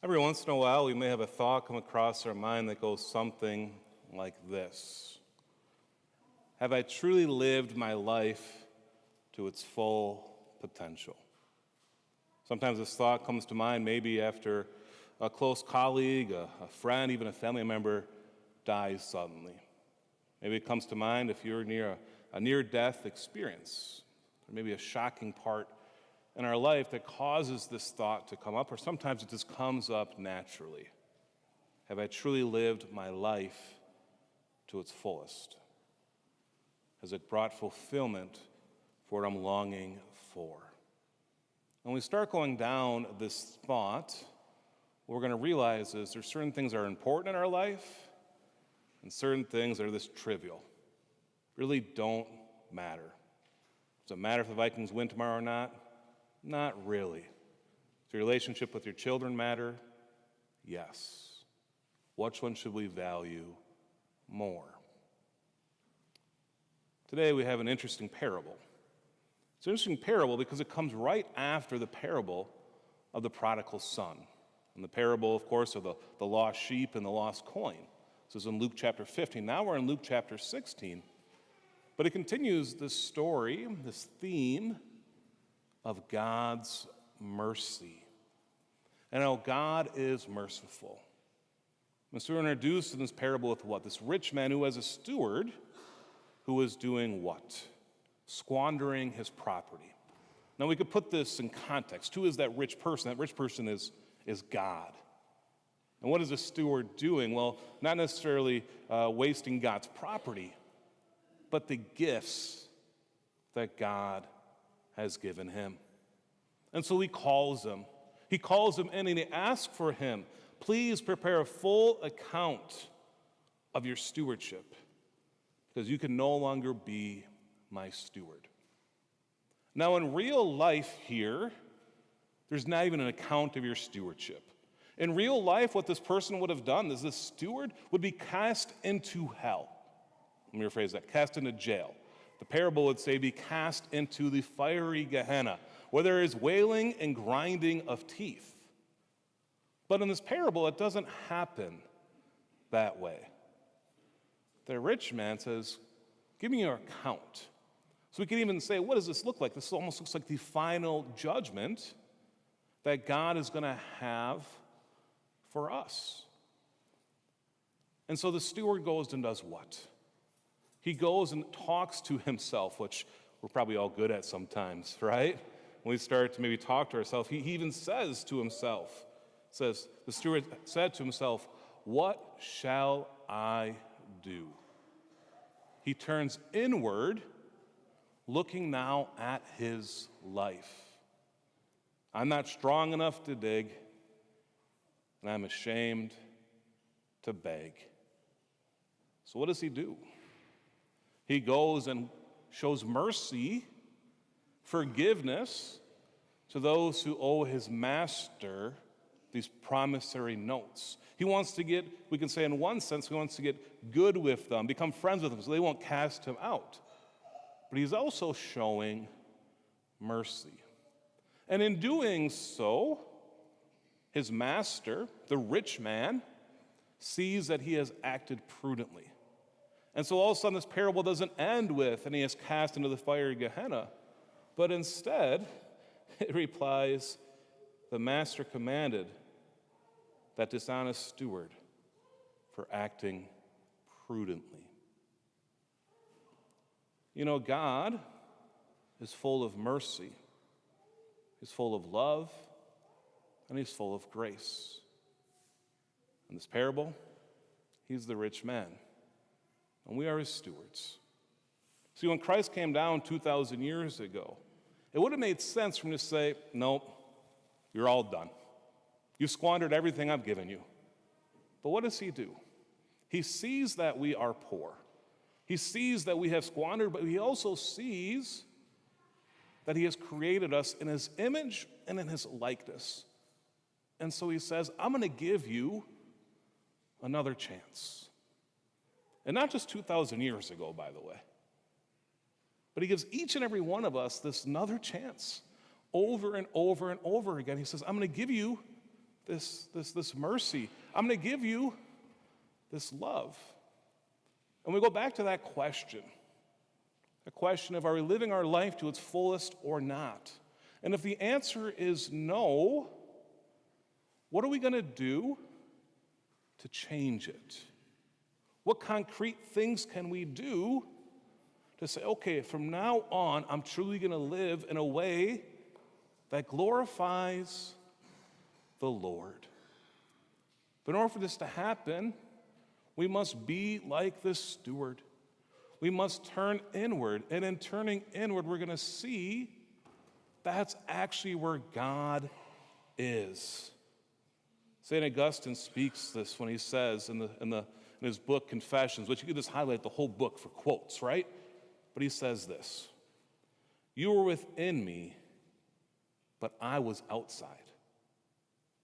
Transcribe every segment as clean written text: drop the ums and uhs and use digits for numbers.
Every once in a while, we may have a thought come across our mind that goes something like this. Have I truly lived my life to its full potential? Sometimes this thought comes to mind maybe after a close colleague, a friend, even a family member dies suddenly. Maybe it comes to mind if you're near a near-death experience, or maybe a shocking part in our life that causes this thought to come up, or sometimes it just comes up naturally. Have I truly lived my life to its fullest? Has it brought fulfillment for what I'm longing for? When we start going down this thought, what we're going to realize is there's certain things that are important in our life and certain things that are this trivial. Really don't matter. Does it matter if the Vikings win tomorrow or not? Not really. Does your relationship with your children matter? Yes. Which one should we value more? Today we have an interesting parable. It's an interesting parable because it comes right after the parable of the prodigal son. And the parable, of course, of the lost sheep and the lost coin. This is in Luke chapter 15. Now we're in Luke chapter 16. But it continues this story, this theme of God's mercy. And how God is merciful. And so we're introduced in this parable with what? This rich man who has a steward who is doing what? Squandering his property. Now we could put this in context. Who is that rich person? That rich person is God. And what is the steward doing? Well, not necessarily wasting God's property, but the gifts that God has given him. And so he calls him. He calls him in and he asks for him, please prepare a full account of your stewardship, because you can no longer be my steward. Now in real life here, there's not even an account of your stewardship. In real life, what this person would have done is this steward would be cast into hell. Let me rephrase that, cast into jail. The parable would say be cast into the fiery Gehenna, where there is wailing and grinding of teeth. But in this parable, it doesn't happen that way. The rich man says, give me your account. So we can even say, what does this look like? This almost looks like the final judgment that God is going to have for us. And so the steward goes and does what? He goes and talks to himself, which we're probably all good at sometimes, right? When we start to maybe talk to ourselves, he even says to himself, the steward said to himself, what shall I do? He turns inward, looking now at his life. I'm not strong enough to dig, and I'm ashamed to beg. So what does he do? He goes and shows mercy, forgiveness to those who owe his master these promissory notes. He wants to get, we can say in one sense, he wants to get good with them, become friends with them so they won't cast him out. But he's also showing mercy. And in doing so, his master, the rich man, sees that he has acted prudently. And so all of a sudden this parable doesn't end with, and he is cast into the fiery Gehenna, but instead it replies, the master commanded that dishonest steward for acting prudently. You know, God is full of mercy. He's full of love, and he's full of grace. In this parable, he's the rich man, and we are his stewards. See, when Christ came down 2,000 years ago, it would have made sense for him to say, nope, you're all done. You've squandered everything I've given you. But what does he do? He sees that we are poor. He sees that we have squandered, but he also sees that he has created us in his image and in his likeness. And so he says, I'm going to give you another chance. And not just 2,000 years ago, by the way. But he gives each and every one of us this another chance over and over and over again. He says, I'm going to give you this mercy. I'm going to give you this love. And we go back to that question. The question of, are we living our life to its fullest or not? And if the answer is no, what are we going to do to change it? What concrete things can we do to say, okay, from now on, I'm truly going to live in a way that glorifies the Lord? But in order for this to happen, we must be like this steward. We must turn inward. And in turning inward, we're going to see that's actually where God is. St. Augustine speaks this when he says in his book, Confessions, which you could just highlight the whole book for quotes, right? But he says this: "You were within me, but I was outside,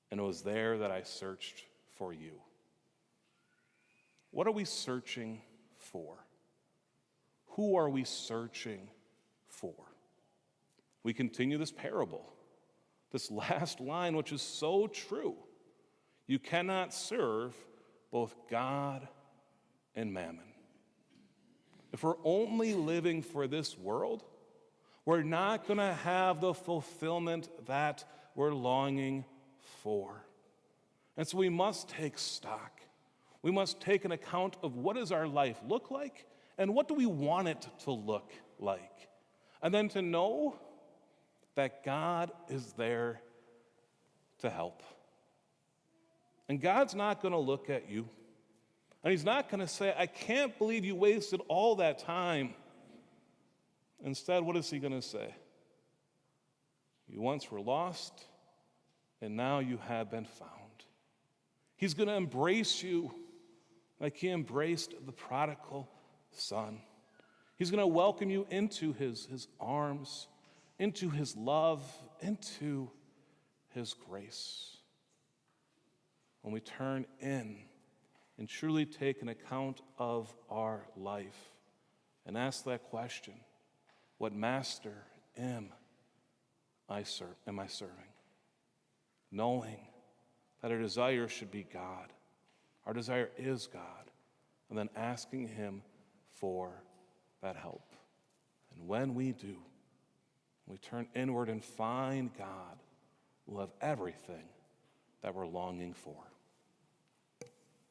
and it was there that I searched for you." What are we searching for? Who are we searching for? We continue this parable, this last line, which is so true. You cannot serve both God and mammon. If we're only living for this world, we're not going to have the fulfillment that we're longing for. And so we must take stock. We must take an account of what does our life look like and what do we want it to look like. And then to know that God is there to help. And God's not going to look at you. And he's not going to say, I can't believe you wasted all that time. Instead, what is he going to say? You once were lost, and now you have been found. He's going to embrace you like he embraced the prodigal son. He's going to welcome you into his arms, into his love, into his grace. When we turn in and truly take an account of our life and ask that question, what master am I serving? Knowing that our desire should be God. Our desire is God. And then asking him for that help. And when we do, we turn inward and find God, we'll have everything that we're longing for.